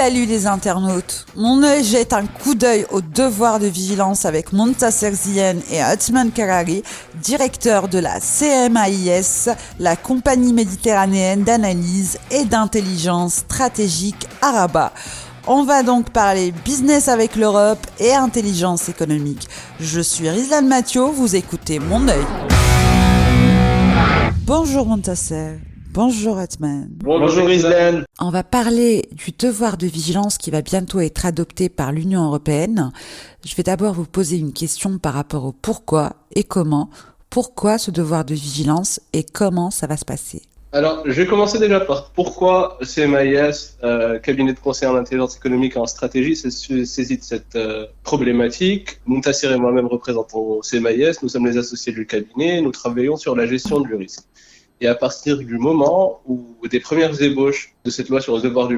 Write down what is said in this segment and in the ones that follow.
Salut les internautes. Mon œil jette un coup d'œil au devoir de vigilance avec Montasser Zien et Othman Karari, directeur de la CMAIS, la compagnie méditerranéenne d'analyse et d'intelligence stratégique à Rabat. On va donc parler business avec l'Europe et intelligence économique. Je suis Rizlan Mathieu, vous écoutez Mon œil. Bonjour Montasser. Bonjour Othman. Bonjour Rizlan. On va parler du devoir de vigilance qui va bientôt être adopté par l'Union européenne. Je vais d'abord vous poser une question par rapport au pourquoi et comment. Pourquoi ce devoir de vigilance et comment ça va se passer? Alors, je vais commencer déjà par pourquoi CMAIS, cabinet de conseil en intelligence économique et en stratégie, s'est saisi de cette problématique. Montasser et moi-même représentons CMAIS, nous sommes les associés du cabinet, nous travaillons sur la gestion du risque. Et à partir du moment où des premières ébauches de cette loi sur le devoir de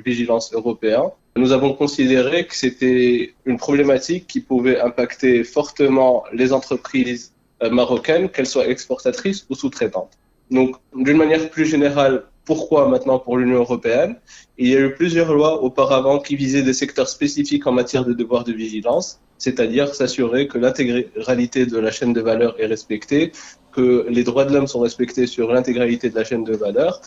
vigilance européen, nous avons considéré que c'était une problématique qui pouvait impacter fortement les entreprises marocaines, qu'elles soient exportatrices ou sous-traitantes. Donc, d'une manière plus générale, pourquoi maintenant pour l'Union européenne? Il y a eu plusieurs lois auparavant qui visaient des secteurs spécifiques en matière de devoir de vigilance, c'est-à-dire s'assurer que l'intégralité de la chaîne de valeur est respectée, que les droits de l'homme sont respectés sur l'intégralité de la chaîne de valeur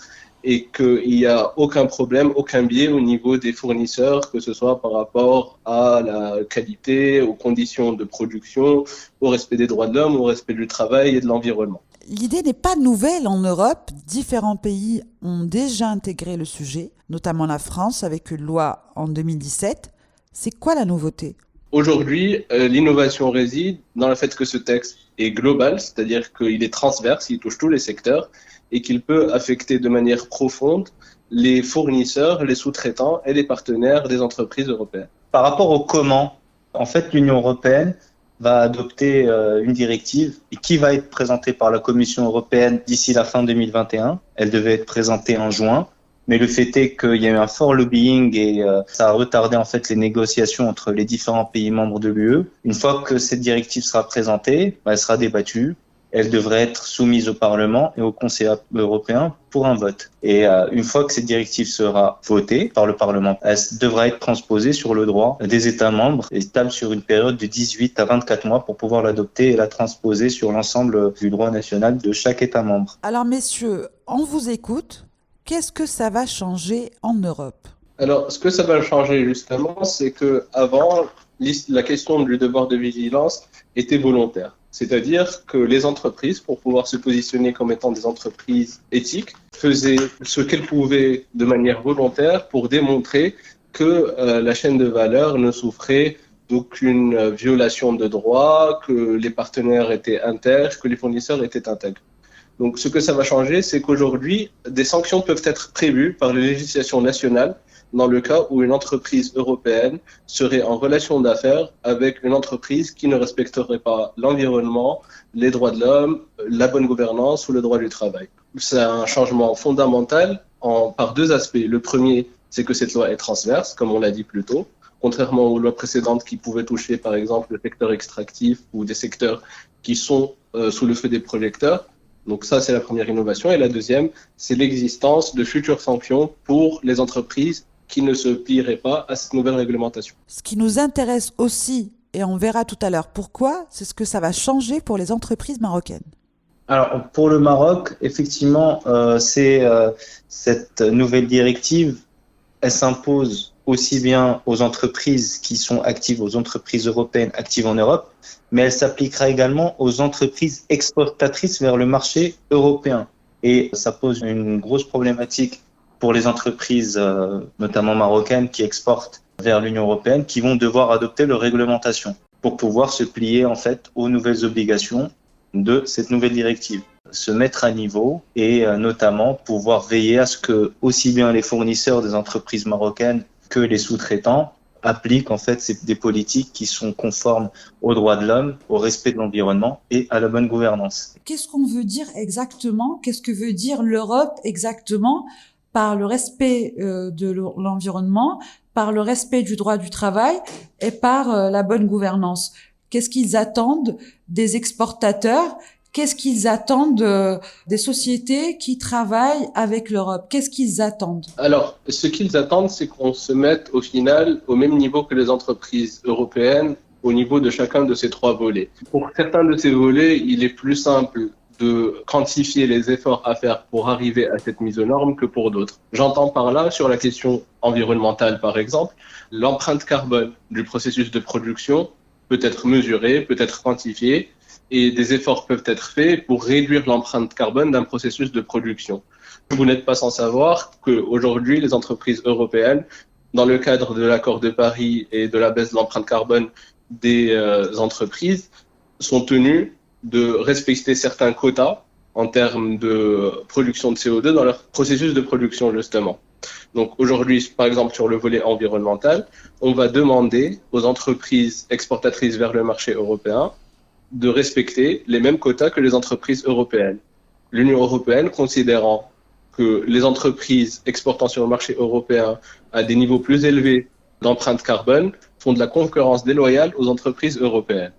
et qu'il n'y a aucun problème, aucun biais au niveau des fournisseurs, que ce soit par rapport à la qualité, aux conditions de production, au respect des droits de l'homme, au respect du travail et de l'environnement. L'idée n'est pas nouvelle en Europe. Différents pays ont déjà intégré le sujet, notamment la France avec une loi en 2017. C'est quoi la nouveauté ? Aujourd'hui, l'innovation réside dans le fait que ce texte est global, c'est-à-dire qu'il est transverse, il touche tous les secteurs et qu'il peut affecter de manière profonde les fournisseurs, les sous-traitants et les partenaires des entreprises européennes. Par rapport au comment, en fait, l'Union européenne va adopter une directive qui va être présentée par la Commission européenne d'ici la fin 2021. Elle devait être présentée en juin. Mais le fait est qu'il y a eu un fort lobbying et ça a retardé en fait les négociations entre les différents pays membres de l'UE. Une fois que cette directive sera présentée, elle sera débattue. Elle devrait être soumise au Parlement et au Conseil européen pour un vote. Et une fois que cette directive sera votée par le Parlement, elle devra être transposée sur le droit des États membres et stable sur une période de 18 à 24 mois pour pouvoir l'adopter et la transposer sur l'ensemble du droit national de chaque État membre. Alors messieurs, on vous écoute. Qu'est-ce que ça va changer en Europe ? Alors, ce que ça va changer justement, c'est que avant, la question du devoir de vigilance était volontaire. C'est-à-dire que les entreprises, pour pouvoir se positionner comme étant des entreprises éthiques, faisaient ce qu'elles pouvaient de manière volontaire pour démontrer que la chaîne de valeur ne souffrait d'aucune violation de droit, que les partenaires étaient intègres, que les fournisseurs étaient intègres. Donc, ce que ça va changer, c'est qu'aujourd'hui, des sanctions peuvent être prévues par les législations nationales dans le cas où une entreprise européenne serait en relation d'affaires avec une entreprise qui ne respecterait pas l'environnement, les droits de l'homme, la bonne gouvernance ou le droit du travail. C'est un changement fondamental par deux aspects. Le premier, c'est que cette loi est transverse, comme on l'a dit plus tôt, contrairement aux lois précédentes qui pouvaient toucher, par exemple, le secteur extractif ou des secteurs qui sont sous le feu des projecteurs. Donc ça, c'est la première innovation. Et la deuxième, c'est l'existence de futures sanctions pour les entreprises qui ne se plieraient pas à cette nouvelle réglementation. Ce qui nous intéresse aussi, et on verra tout à l'heure pourquoi, c'est ce que ça va changer pour les entreprises marocaines. Alors, pour le Maroc, effectivement, cette nouvelle directive, elle s'impose aussi bien aux entreprises qui sont actives, aux entreprises européennes actives en Europe, mais elle s'appliquera également aux entreprises exportatrices vers le marché européen. Et ça pose une grosse problématique pour les entreprises, notamment marocaines, qui exportent vers l'Union européenne, qui vont devoir adopter leur réglementation pour pouvoir se plier en fait aux nouvelles obligations de cette nouvelle directive. Se mettre à niveau et notamment pouvoir veiller à ce que aussi bien les fournisseurs des entreprises marocaines que les sous-traitants appliquent en fait des politiques qui sont conformes aux droits de l'homme, au respect de l'environnement et à la bonne gouvernance. Qu'est-ce qu'on veut dire exactement ? Qu'est-ce que veut dire l'Europe exactement par le respect de l'environnement, par le respect du droit du travail et par la bonne gouvernance ? Qu'est-ce qu'ils attendent des exportateurs Qu'est-ce qu'ils attendent des sociétés qui travaillent avec l'Europe? Qu'est-ce qu'ils attendent? Alors, ce qu'ils attendent, c'est qu'on se mette au final au même niveau que les entreprises européennes, au niveau de chacun de ces 3 volets. Pour certains de ces volets, il est plus simple de quantifier les efforts à faire pour arriver à cette mise aux normes que pour d'autres. J'entends par là, sur la question environnementale par exemple, l'empreinte carbone du processus de production peut être mesurée, peut être quantifiée, et des efforts peuvent être faits pour réduire l'empreinte carbone d'un processus de production. Vous n'êtes pas sans savoir qu'aujourd'hui, les entreprises européennes, dans le cadre de l'accord de Paris et de la baisse de l'empreinte carbone des entreprises, sont tenues de respecter certains quotas en termes de production de CO2 dans leur processus de production, justement. Donc aujourd'hui, par exemple, sur le volet environnemental, on va demander aux entreprises exportatrices vers le marché européen de respecter les mêmes quotas que les entreprises européennes. L'Union européenne considérant que les entreprises exportant sur le marché européen à des niveaux plus élevés d'empreinte carbone font de la concurrence déloyale aux entreprises européennes.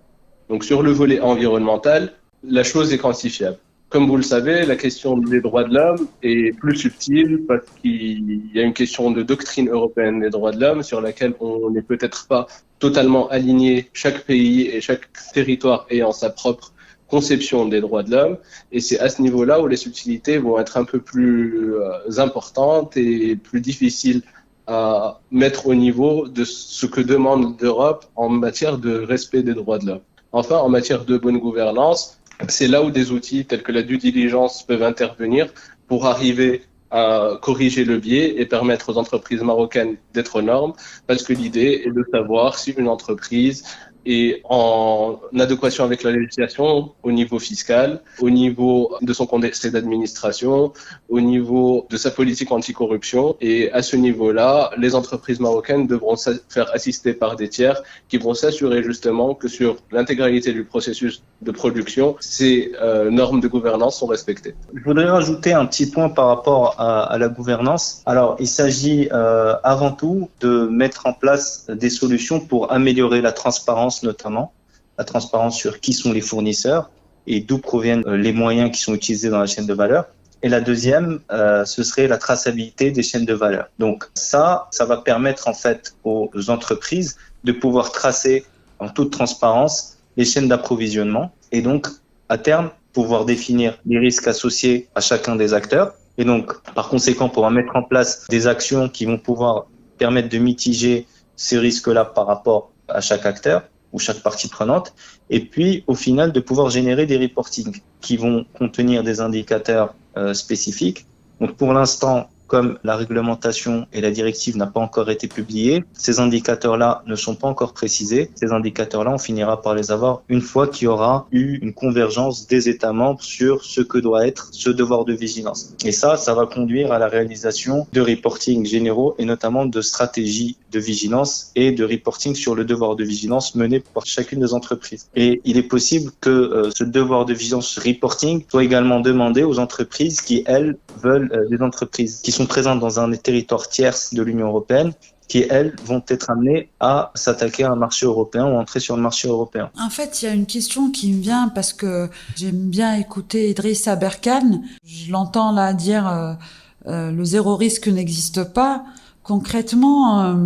Donc sur le volet environnemental, la chose est quantifiable. Comme vous le savez, la question des droits de l'homme est plus subtile parce qu'il y a une question de doctrine européenne des droits de l'homme sur laquelle on n'est peut-être pas totalement aligné, chaque pays et chaque territoire ayant sa propre conception des droits de l'homme. Et c'est à ce niveau-là où les subtilités vont être un peu plus importantes et plus difficiles à mettre au niveau de ce que demande l'Europe en matière de respect des droits de l'homme. Enfin, en matière de bonne gouvernance, c'est là où des outils tels que la due diligence peuvent intervenir pour arriver à corriger le biais et permettre aux entreprises marocaines d'être aux normes, parce que l'idée est de savoir si une entreprise est en adéquation avec la législation au niveau fiscal, au niveau de son conseil d'administration, au niveau de sa politique anticorruption. Et à ce niveau-là, les entreprises marocaines devront se faire assister par des tiers qui vont s'assurer justement que sur l'intégralité du processus de production, ces normes de gouvernance sont respectées. Je voudrais rajouter un petit point par rapport à la gouvernance. Alors, il s'agit avant tout de mettre en place des solutions pour améliorer la transparence, notamment la transparence sur qui sont les fournisseurs et d'où proviennent les moyens qui sont utilisés dans la chaîne de valeur. Et la deuxième, ce serait la traçabilité des chaînes de valeur. Donc ça va permettre en fait aux entreprises de pouvoir tracer en toute transparence les chaînes d'approvisionnement et donc à terme pouvoir définir les risques associés à chacun des acteurs. Et donc par conséquent pouvoir mettre en place des actions qui vont pouvoir permettre de mitiger ces risques-là par rapport à chaque acteur ou chaque partie prenante, et puis au final de pouvoir générer des reportings qui vont contenir des indicateurs spécifiques. Donc pour l'instant, comme la réglementation et la directive n'a pas encore été publiée, ces indicateurs-là ne sont pas encore précisés. Ces indicateurs-là, on finira par les avoir une fois qu'il y aura eu une convergence des États membres sur ce que doit être ce devoir de vigilance. Et ça va conduire à la réalisation de reporting généraux et notamment de stratégies de vigilance et de reporting sur le devoir de vigilance mené par chacune des entreprises. Et il est possible que ce devoir de vigilance reporting soit également demandé aux entreprises qui, elles, veulent des entreprises qui sont présentes dans un territoire tierce de l'Union européenne, qui, elles, vont être amenées à s'attaquer à un marché européen ou entrer sur le marché européen. En fait, il y a une question qui me vient parce que j'aime bien écouter Idriss Aberkane. Je l'entends là dire le zéro risque n'existe pas. Concrètement,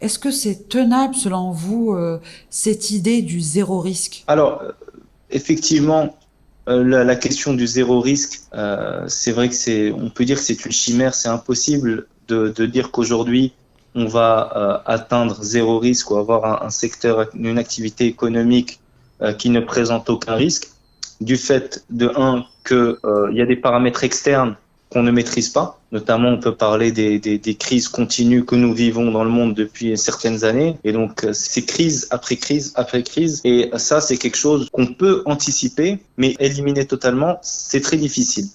est-ce que c'est tenable selon vous cette idée du zéro risque? Alors, effectivement, la question du zéro risque, c'est vrai que on peut dire que c'est une chimère, c'est impossible de dire qu'aujourd'hui on va atteindre zéro risque ou avoir un secteur, une activité économique qui ne présente aucun risque, du fait de que il y a des paramètres externes qu'on ne maîtrise pas. Notamment, on peut parler des crises continues que nous vivons dans le monde depuis certaines années. Et donc, c'est crise après crise après crise. Et ça, c'est quelque chose qu'on peut anticiper, mais éliminer totalement, c'est très difficile.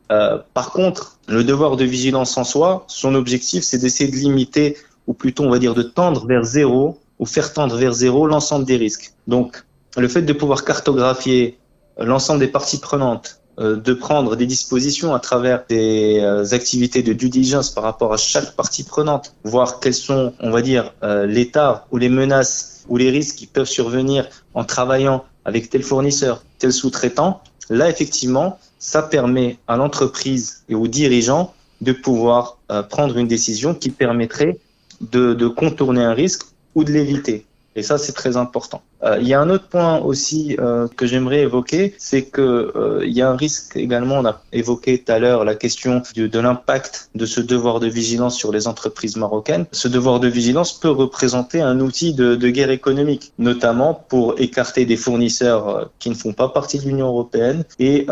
Par contre, le devoir de vigilance en soi, son objectif, c'est d'essayer de limiter, ou plutôt, on va dire, de tendre vers zéro, ou faire tendre vers zéro l'ensemble des risques. Donc, le fait de pouvoir cartographier l'ensemble des parties prenantes, de prendre des dispositions à travers des activités de due diligence par rapport à chaque partie prenante, voir quels sont, on va dire, l'état ou les menaces ou les risques qui peuvent survenir en travaillant avec tel fournisseur, tel sous-traitant, Là, effectivement, ça permet à l'entreprise et aux dirigeants de pouvoir prendre une décision qui permettrait de contourner un risque ou de l'éviter. Et ça, c'est très important. Il y a un autre point aussi que j'aimerais évoquer, c'est que il y a un risque également, on a évoqué tout à l'heure la question de l'impact de ce devoir de vigilance sur les entreprises marocaines. Ce devoir de vigilance peut représenter un outil de guerre économique, notamment pour écarter des fournisseurs qui ne font pas partie de l'Union européenne et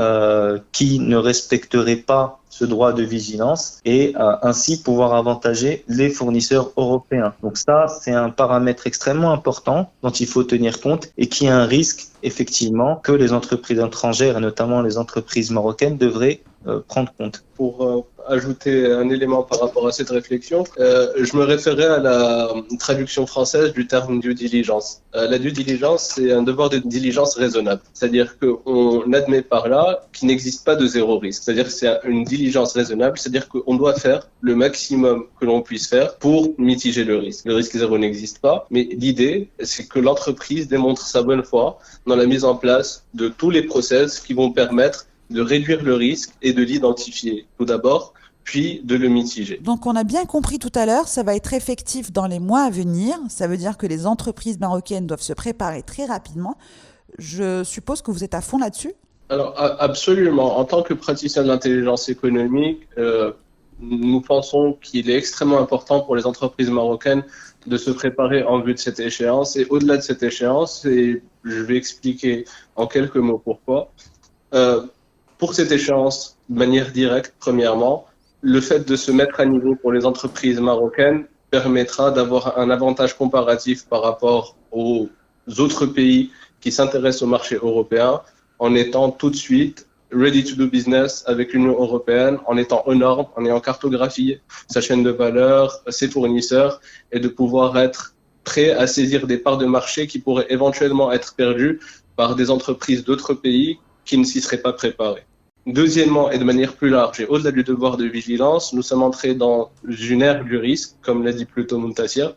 qui ne respecteraient pas ce droit de vigilance et ainsi pouvoir avantager les fournisseurs européens. Donc ça, c'est un paramètre extrêmement important dont il faut tenir compte et qui est un risque, effectivement, que les entreprises étrangères et notamment les entreprises marocaines devraient prendre compte. Pour ajouter un élément par rapport à cette réflexion, je me référais à la traduction française du terme due diligence. La due diligence, c'est un devoir de diligence raisonnable. C'est-à-dire qu'on admet par là qu'il n'existe pas de zéro risque. C'est-à-dire que c'est une diligence raisonnable, c'est-à-dire qu'on doit faire le maximum que l'on puisse faire pour mitiger le risque. Le risque zéro n'existe pas, mais l'idée, c'est que l'entreprise démontre sa bonne foi dans la mise en place de tous les process qui vont permettre de réduire le risque et de l'identifier tout d'abord, puis de le mitiger. Donc on a bien compris tout à l'heure, ça va être effectif dans les mois à venir. Ça veut dire que les entreprises marocaines doivent se préparer très rapidement. Je suppose que vous êtes à fond là-dessus ? Alors absolument. En tant que praticien de l'intelligence économique, nous pensons qu'il est extrêmement important pour les entreprises marocaines de se préparer en vue de cette échéance. Et au-delà de cette échéance, et je vais expliquer en quelques mots pourquoi. Pour cette échéance, de manière directe, premièrement, le fait de se mettre à niveau pour les entreprises marocaines permettra d'avoir un avantage comparatif par rapport aux autres pays qui s'intéressent au marché européen en étant tout de suite ready to do business avec l'Union européenne, en étant aux normes, en ayant cartographié sa chaîne de valeur, ses fournisseurs et de pouvoir être prêt à saisir des parts de marché qui pourraient éventuellement être perdues par des entreprises d'autres pays qui ne s'y seraient pas préparées. Deuxièmement, et de manière plus large, et au-delà du devoir de vigilance, nous sommes entrés dans une ère du risque, comme l'a dit plus tôt Muntasir.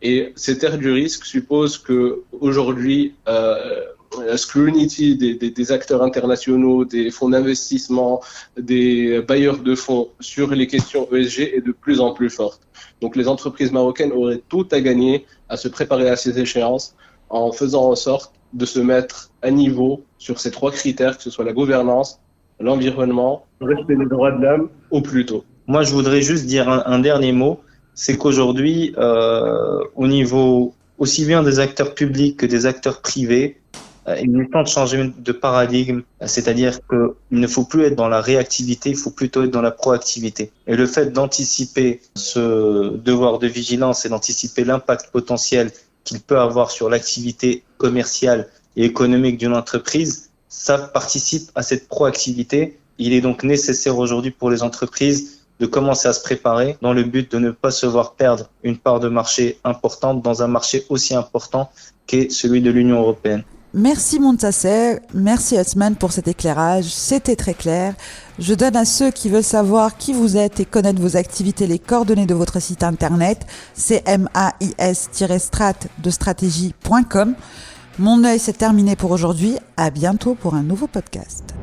Et cette ère du risque suppose que aujourd'hui, la scrutiny des acteurs internationaux, des fonds d'investissement, des bailleurs de fonds sur les questions ESG est de plus en plus forte. Donc les entreprises marocaines auraient tout à gagner à se préparer à ces échéances en faisant en sorte de se mettre à niveau sur ces trois critères, que ce soit la gouvernance, l'environnement, le respect des droits de l'homme, au plus tôt. Moi, je voudrais juste dire un dernier mot, c'est qu'aujourd'hui, au niveau aussi bien des acteurs publics que des acteurs privés, il est temps de changer de paradigme, c'est-à-dire qu'il ne faut plus être dans la réactivité, il faut plutôt être dans la proactivité. Et le fait d'anticiper ce devoir de vigilance et d'anticiper l'impact potentiel qu'il peut avoir sur l'activité commerciale et économique d'une entreprise, ça participe à cette proactivité. Il est donc nécessaire aujourd'hui pour les entreprises de commencer à se préparer dans le but de ne pas se voir perdre une part de marché importante dans un marché aussi important qu'est celui de l'Union européenne. Merci Muntasser, merci Othman pour cet éclairage, c'était très clair. Je donne à ceux qui veulent savoir qui vous êtes et connaître vos activités les coordonnées de votre site internet, c'est mais-strat-de-stratégie.com. Mon œil, c'est terminé pour aujourd'hui. À bientôt pour un nouveau podcast.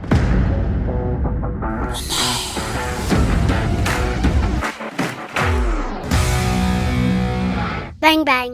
Bang bang.